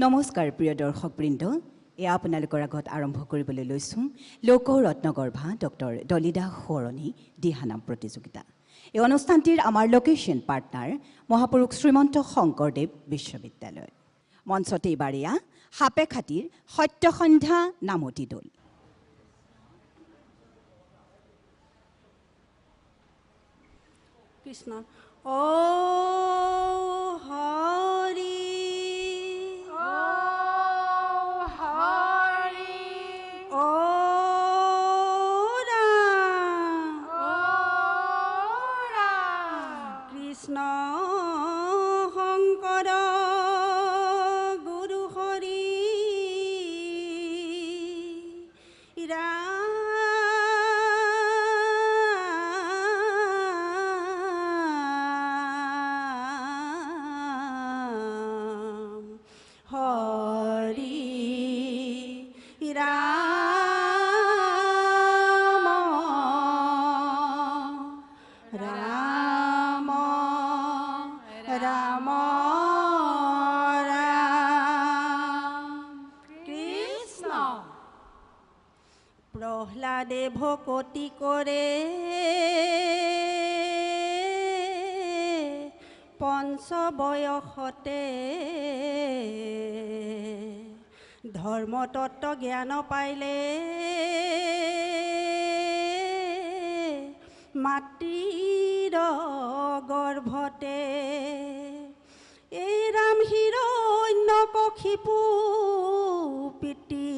নমস্কাৰ প্ৰিয় দৰ্শকবৃন্দ, এয়া আপোনালোকৰ আগত আৰম্ভ কৰিবলৈ লৈছোঁ লোক ৰত্নগৰ্ভা ডক্টৰ দলিদা সোঁৱৰণী দিহানাম প্ৰতিযোগিতা। এই অনুষ্ঠানটিৰ আমাৰ লোকেশ্যন পাৰ্টনাৰ মহাপুৰুষ শ্ৰীমন্ত শংকৰদেৱ বিশ্ববিদ্যালয়। মঞ্চতে এইবাৰ এয়া সাপেখাতিৰ সত্যসন্ধ্যা নামতি দল। কৃষ্ণ ও হৰি কৃষ্ণ শংকৰ গুৰু হৰি ৰাম হৰি ৰাম ৰাম ৰাম ৰাম কৃষ্ণ। প্ৰহ্লাদে ভকতি কৰে পঞ্চবয়সতে, ধৰ্মতত্ত্ব জ্ঞান পাইলে মাতৃৰ গৰ্ভতে। এই ৰাম হিৰণ্যকশিপু পিতৃ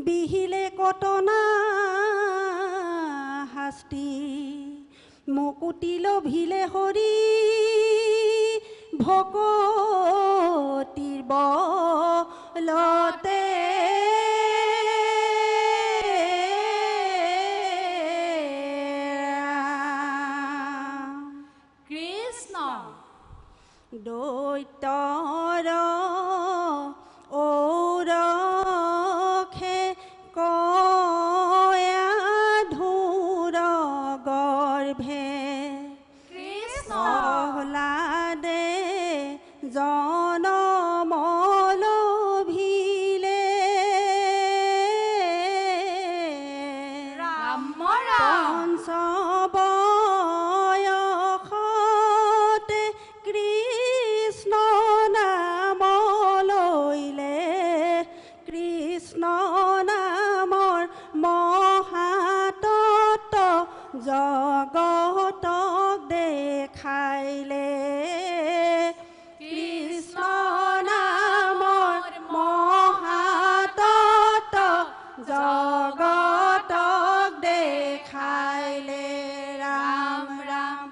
বিহিলে কটনা শাস্তি, মুকুতি লভিলে হৰি ভকতিৰ বলতে। কৃষ্ণ দৈত্যৰ ঔৰখে কয়া ধুৰ গৰ্ভে, প্ৰহ্লাদে জনম লভিলে পঞ্চবয়সতে, কৃষ্ণ নাম লৈলে। কৃষ্ণ নামৰ মহাতত্ত্ব জগতক দেখাইলে। কৃষ্ণ নামৰ মহাতত্ত্ব জগতক দেখাইলে। ৰাম ৰাম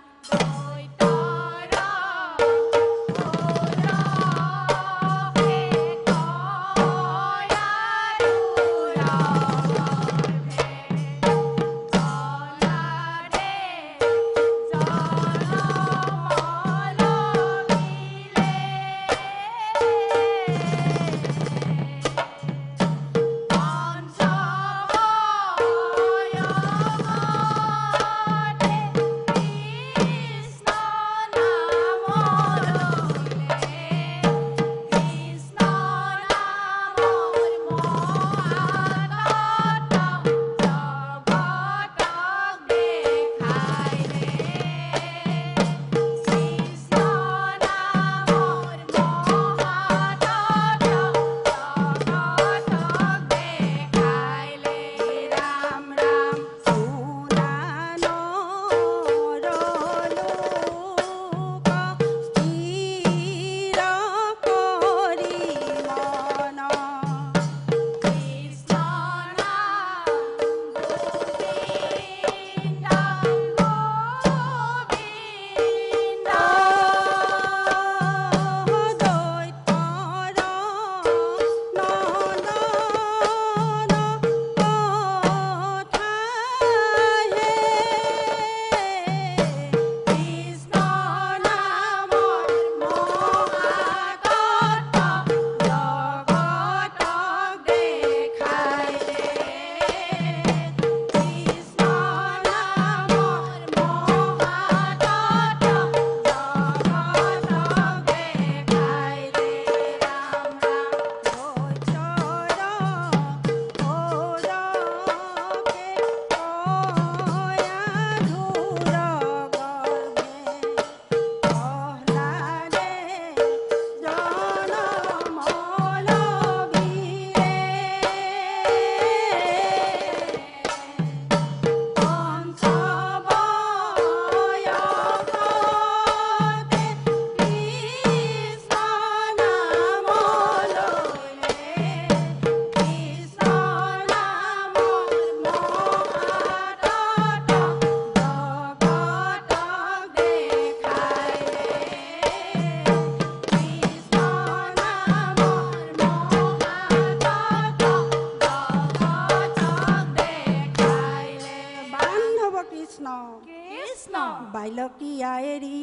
কৃষ্ণ বাল্যকিয়া এৰি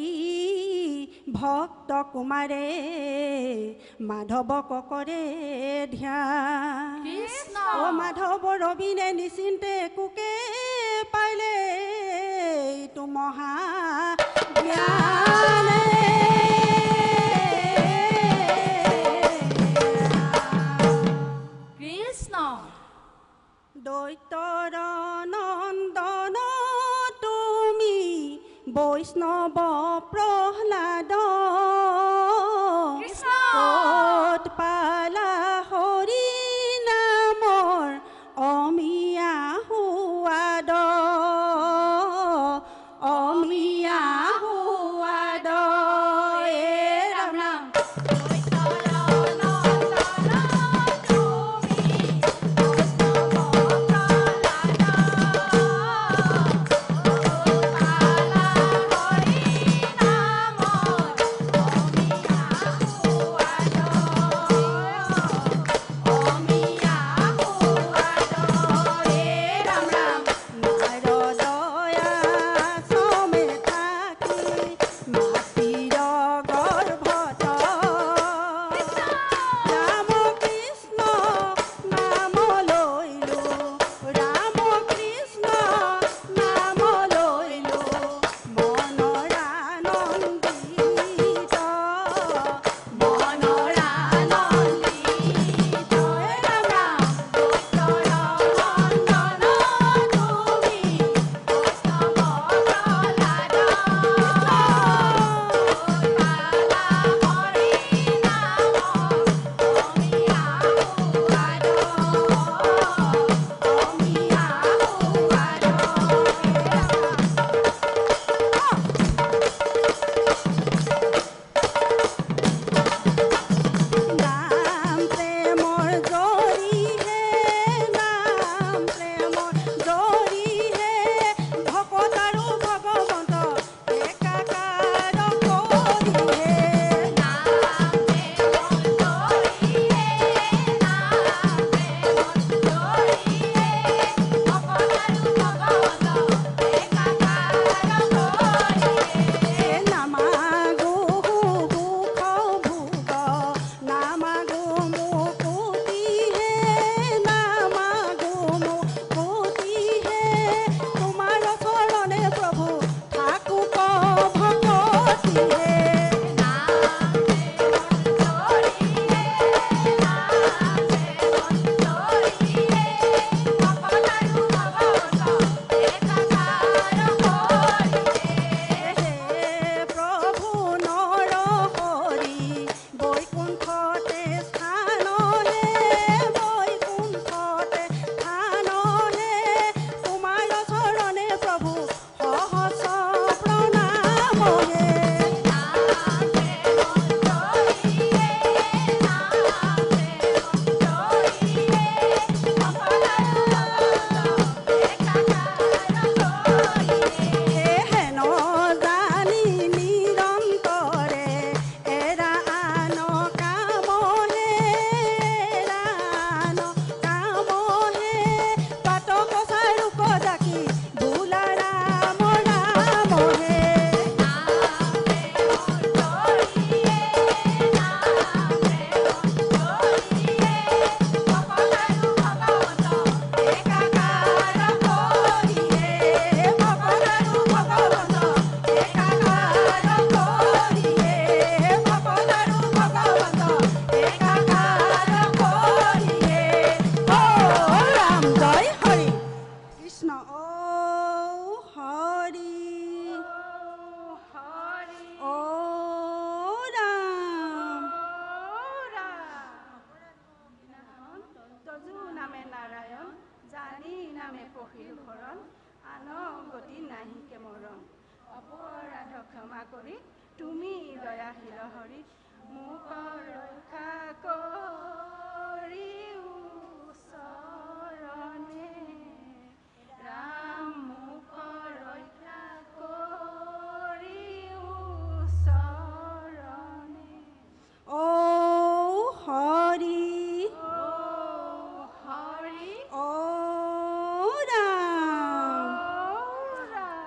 ভক্ত কুমাৰে মাধৱক কৰে ধ্যান কৃষ্ণ অ মাধৱ ৰবিনে নিচিন্তে কুকে পাইলে তো মহা জ্ঞানে কৃষ্ণ দৈতৰ নন্দন তুমি বৈষ্ণৱ প্ৰহ্লাদ কৃষ্ণ ক'ত পালা হৰি নামৰ অমিয়া সোৱাদ অমিয়া সোৱাদ এ ৰাম ৰাম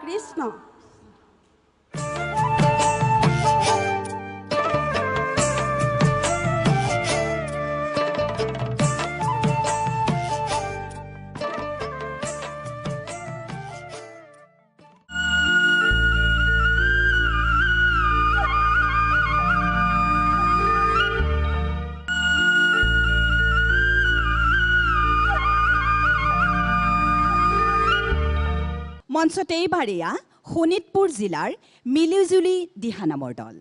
কৃষ্ণ কৃষ্ণ মঞ্চতে এইবাৰ এয়া শোণিতপুৰ জিলাৰ মিলিজুলি দিহানামৰ দল।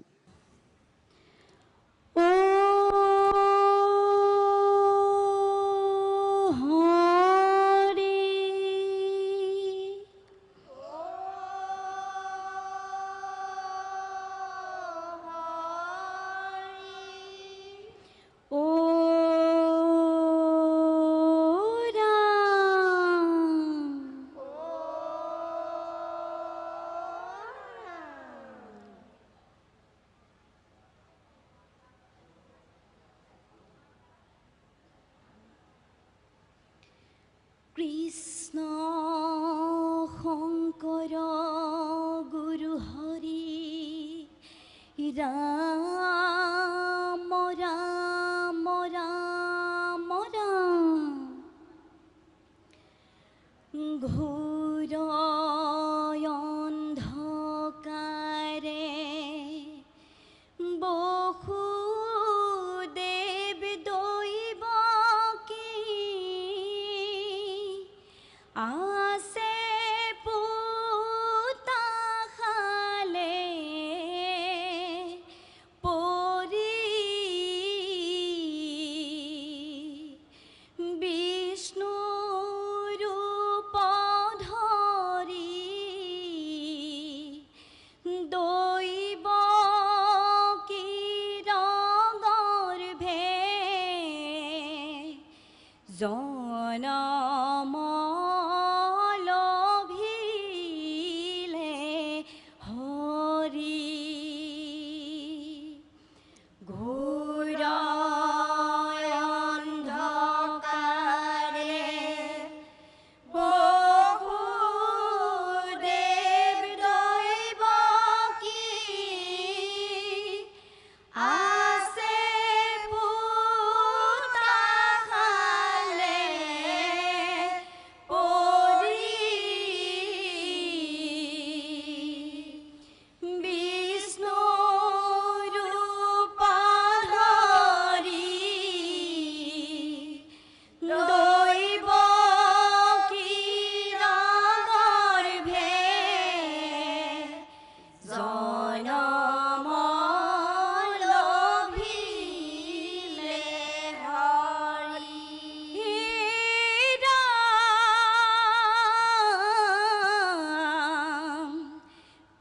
কৃষ্ণ শংকৰ গুৰু হৰি ৰাম ৰাম ৰাম ৰাম ঘোৰ অন্ধকাৰে বসুদেৱ দৈৱকী আছে পুতাখালে পৰি বিষ্ণু ৰূপ ধৰি দৈৱকীৰ গৰ্ভে জনম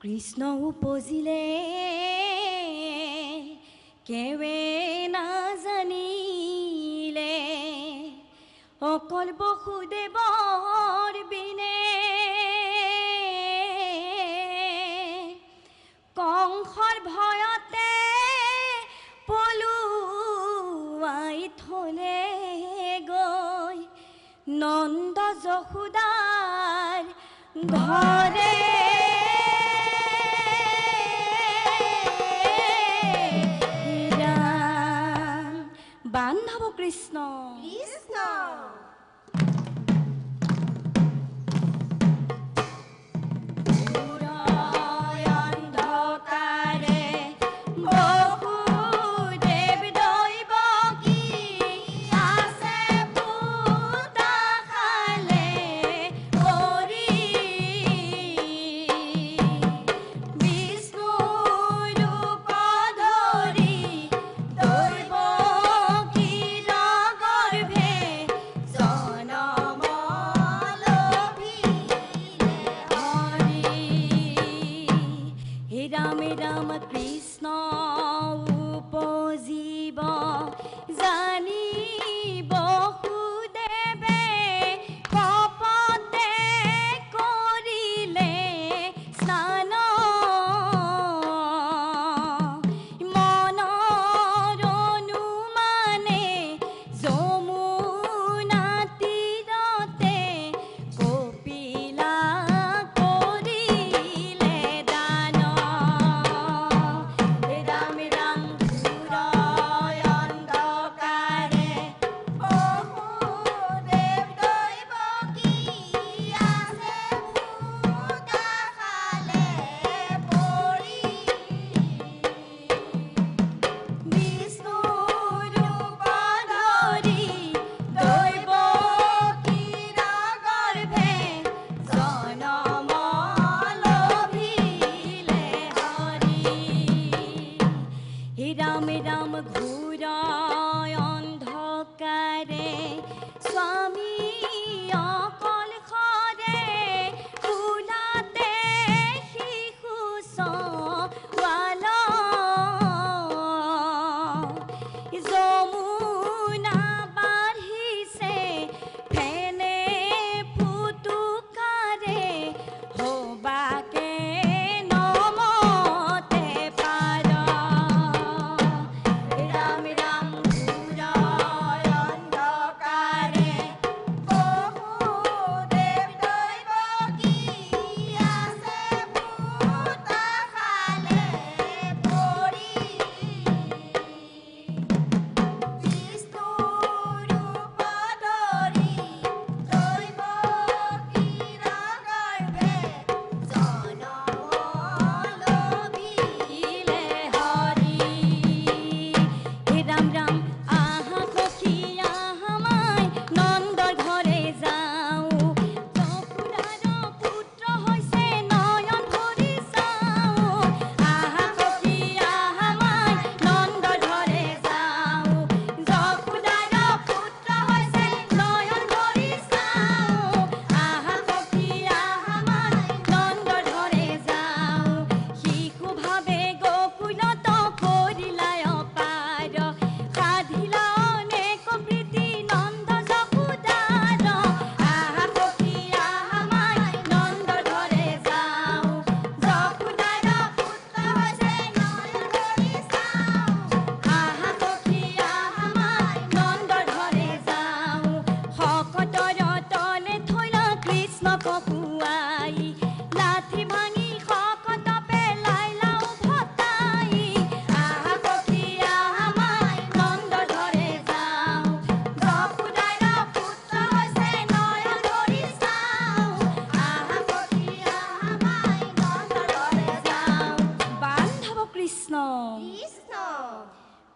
কৃষ্ণ উপজিলে কেৱে নাজানিলে অকল বসুদেৱৰ বিনে কংসৰ ভয়তে পলুৱাই থলে গৈ নন্দ যশোদাৰ ঘৰে বান্ধৱ কৃষ্ণ কৃষ্ণ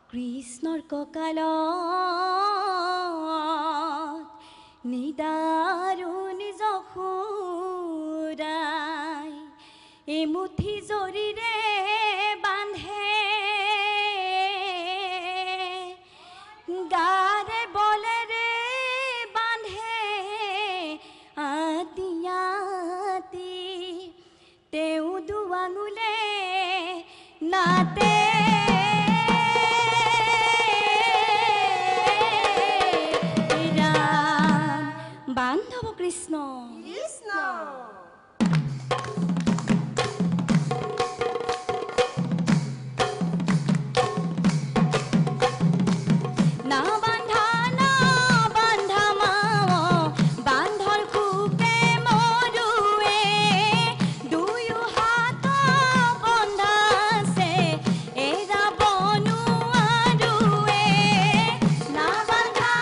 কৃষ্ণৰ কঁকালত নিদাৰুণী যশোদাই এমুঠি জৰিৰে বান্ধে গাৰে বলেৰে বান্ধে আতিয়াতি তেওঁ দুৱাঙুলে নাতে বান্ধৱ কৃষ্ণ না বান্ধা মাও বান্ধৰ খুকে মৰুৱে দুয়ো হাত বন্ধা আছে এৰাব নোৱাৰোৱে না বান্ধা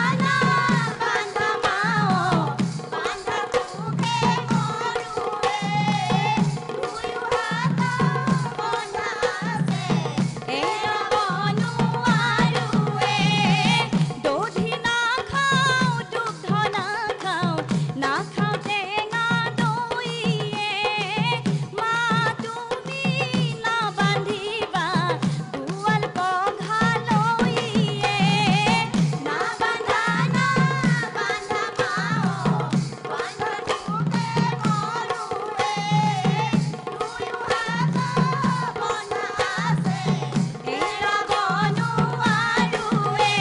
মাও বান্ধৰ খুকে মৰুৱে দুয়ো হাত বন্ধা আছে এৰাব নোৱাৰোৱে দধি নাখাওঁ দুগ্ধ নাখাওঁ টেঙা দৈয়ে মা তুমি নাবান্ধিবা দুৱাল পঘালৈয়ে না বান্ধা মাও বান্ধৰ খুকে মৰুৱে দুয়ো হাত বন্ধা আছে এৰাব নোৱাৰোৱে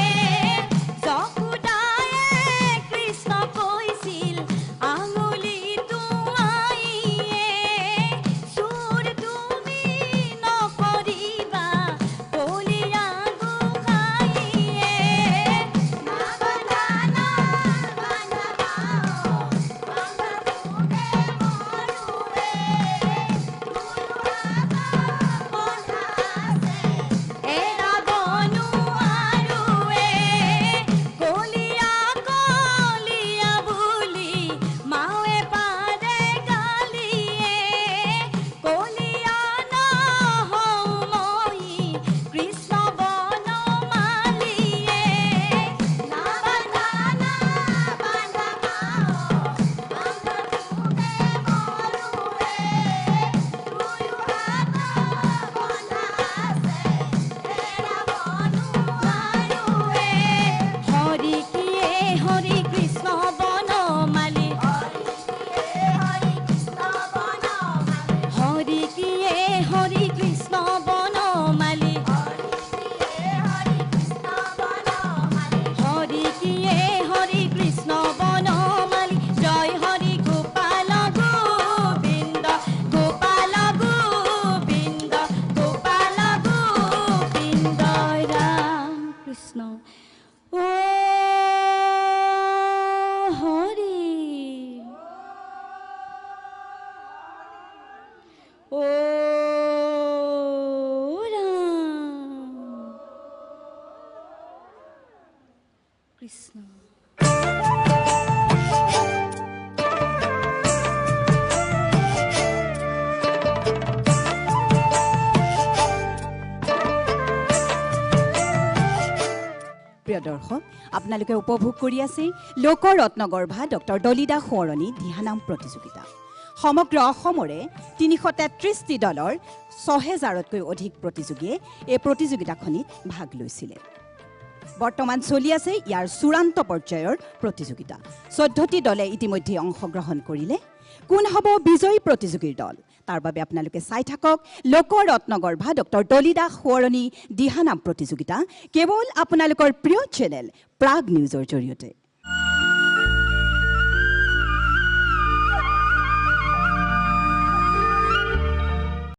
যশোদায়ে কৃষ্ণ কৈছিল আঙুলি তোমাইয়ে চোৰ তুমি নকৰিবা কলিয়া গোসাঁইয়ে না বান্ধা মাও বান্ধৰ খুকে মৰুৱে দুয়ো হাত বন্ধা আছে এৰাব নোৱাৰোৱে কলিয়া বুলি মাৱে পাৰে গালিয়ে কলিয়া নহওঁ মই কৃষ্ণ বনমালিয়ে না বান্ধা মাও বান্ধৰ খুকে মৰুৱে দুয়ো হাত বন্ধা আছে এৰাব নোৱাৰোৱে হৰি কিয়ে হৰি কৃষ্ণ বনমালী হৰি কিয়ে হৰি কৃষ্ণ বনমালী হৰি কিয়ে হৰি কৃষ্ণ বনমালী জয় হৰি গোপাল গোবিন্দ গোপাল গোবিন্দ গোপাল গোবিন্দ ৰাম কৃষ্ণ ও হৰি ও ৰাম কৃষ্ণ প্ৰিয় দৰ্শক আপোনালোকে উপভোগ কৰি আছে লোকৰত্নগৰ্ভা ডক্টৰ দলিদাস সোঁৱৰণী দিহানাম প্ৰতিযোগিতা সমগ্ৰ অসমৰে ৩৩৩টি দলৰ ৬০০০তকৈ অধিক প্ৰতিযোগীয়ে এই প্ৰতিযোগিতাখনিত ভাগ লৈছিলে বৰ্তমান চলি আছে ইয়াৰ চূড়ান্ত পৰ্যায়ৰ প্ৰতিযোগিতা ১৪টি দলে ইতিমধ্যে অংশগ্ৰহণ কৰিলে কোন হ'ব বিজয়ী প্ৰতিযোগীৰ দল তাৰ বাবে আপোনালোকে চাই থাকক লোকৰত্নগৰ্ভা ডক্টৰ দলিদাস সোঁৱৰণী দিহানাম প্ৰতিযোগিতা কেৱল আপোনালোকৰ প্ৰিয় চেনেল প্ৰাগ নিউজৰ জৰিয়তে